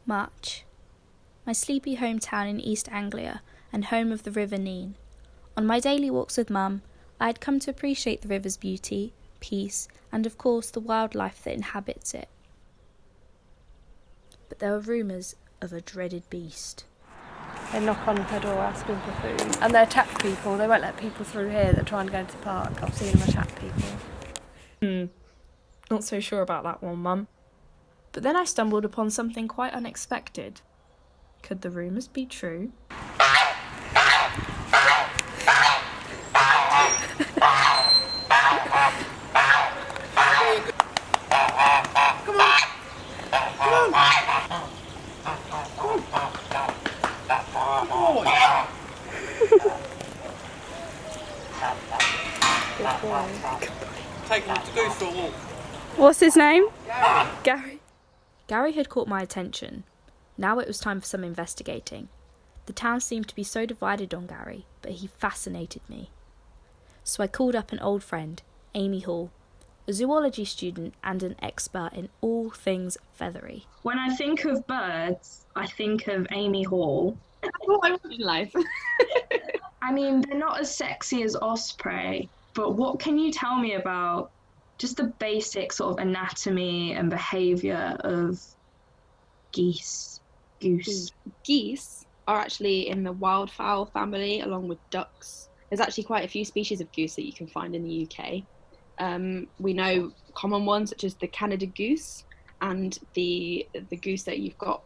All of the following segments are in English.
March. My sleepy hometown in East Anglia and home of the River Nene. On my daily walks with Mum, I had come to appreciate the river's beauty, peace, and of course the wildlife that inhabits it. But there were rumours of a dreaded beast. They knock on her door asking for food. And they attack people. They won't let people through here that try and go into the park. I've seen them attack people. Not so sure about that one, Mum. But then I stumbled upon something quite unexpected. Could the rumours be true? Take him to Goose for a walk. What's his name? Gary. Gary had caught my attention. Now it was time for some investigating. The town seemed to be so divided on Gary, but he fascinated me. So I called up an old friend, Amy Hall, a zoology student and an expert in all things feathery. When I think of birds, I think of Amy Hall. That's what I want in life. I mean, they're not as sexy as osprey, but what can you tell me about just the basic sort of anatomy and behaviour of geese? Goose. Geese are actually in the wildfowl family along with ducks. There's actually quite a few species of goose that you can find in the UK. We know common ones such as the Canada goose and the goose that you've got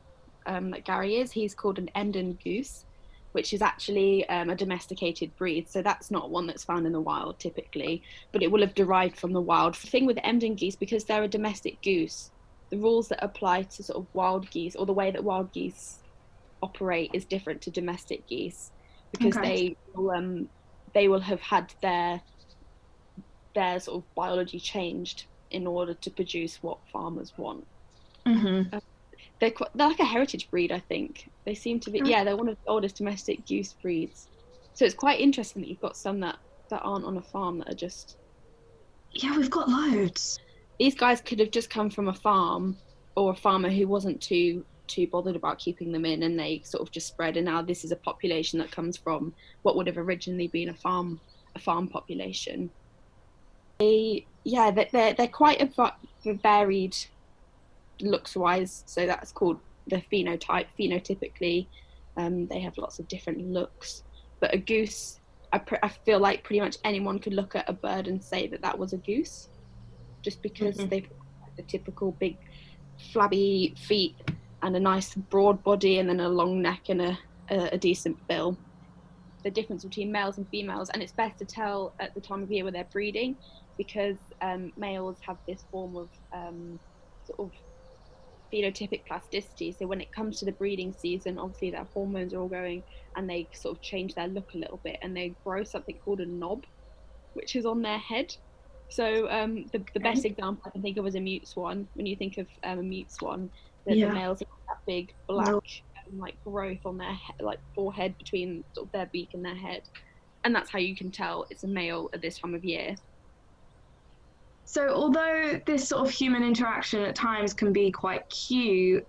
that Gary is. He's called an Emden goose, which is actually a domesticated breed. So that's not one that's found in the wild typically, but it will have derived from the wild. The thing with Emden geese, because they're a domestic goose, the rules that apply to sort of wild geese, or the way that wild geese operate, is different to domestic geese, because they will have had their sort of biology changed in order to produce what farmers want. Mm-hmm. They're like a heritage breed, I think. They seem to be, they're one of the oldest domestic goose breeds. So it's quite interesting that you've got some that aren't on a farm, that are just... Yeah, we've got loads. These guys could have just come from a farm, or a farmer who wasn't too bothered about keeping them in, and they sort of just spread, and now this is a population that comes from what would have originally been a farm population. They're quite a varied looks wise, so that's called the phenotype. Phenotypically, they have lots of different looks, but a goose, I feel like pretty much anyone could look at a bird and say that was a goose, just because they've got the typical big flabby feet and a nice broad body, and then a long neck and a decent bill. The difference between males and females, and it's best to tell at the time of year where they're breeding, because males have this form of sort of phenotypic plasticity. So when it comes to the breeding season, obviously their hormones are all going, and they sort of change their look a little bit, and they grow something called a knob, which is on their head. So the best example I can think of is a mute swan. When you think of a mute swan, the males have that big black like growth on their like forehead between sort of their beak and their head, and that's how you can tell it's a male at this time of year. So although this sort of human interaction at times can be quite cute,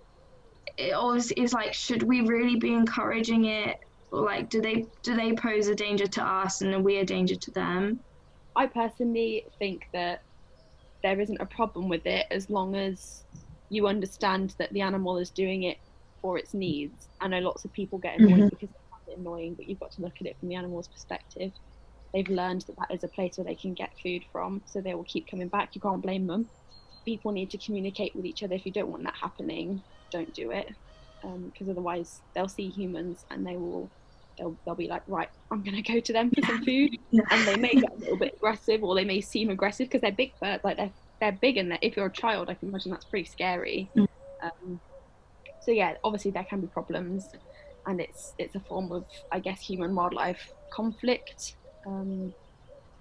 it always is like, should we really be encouraging it? Or like, do they pose a danger to us and are we a danger to them? I personally think that there isn't a problem with it, as long as you understand that the animal is doing it for its needs. I know lots of people get annoyed because they find it annoying, but you've got to look at it from the animal's perspective. They've learned that is a place where they can get food from, so they will keep coming back. You can't blame them. People need to communicate with each other. If you don't want that happening, don't do it, because otherwise they'll see humans and they'll be like, right, I'm gonna go to them for some food, and they may get a little bit aggressive, or they may seem aggressive because they're big birds. Like they're big, and if you're a child, I can imagine that's pretty scary. So yeah, obviously there can be problems, and it's a form of, I guess, human wildlife conflict. Well,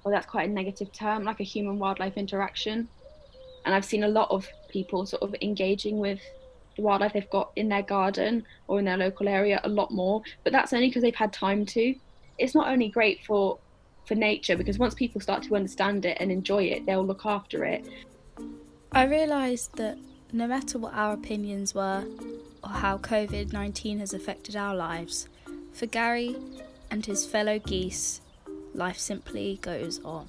that's quite a negative term, like a human wildlife interaction. And I've seen a lot of people sort of engaging with the wildlife they've got in their garden or in their local area a lot more, but that's only because they've had time to. It's not only great for nature, because once people start to understand it and enjoy it, they'll look after it. I realised that no matter what our opinions were or how COVID-19 has affected our lives, for Gary and his fellow geese, life simply goes on.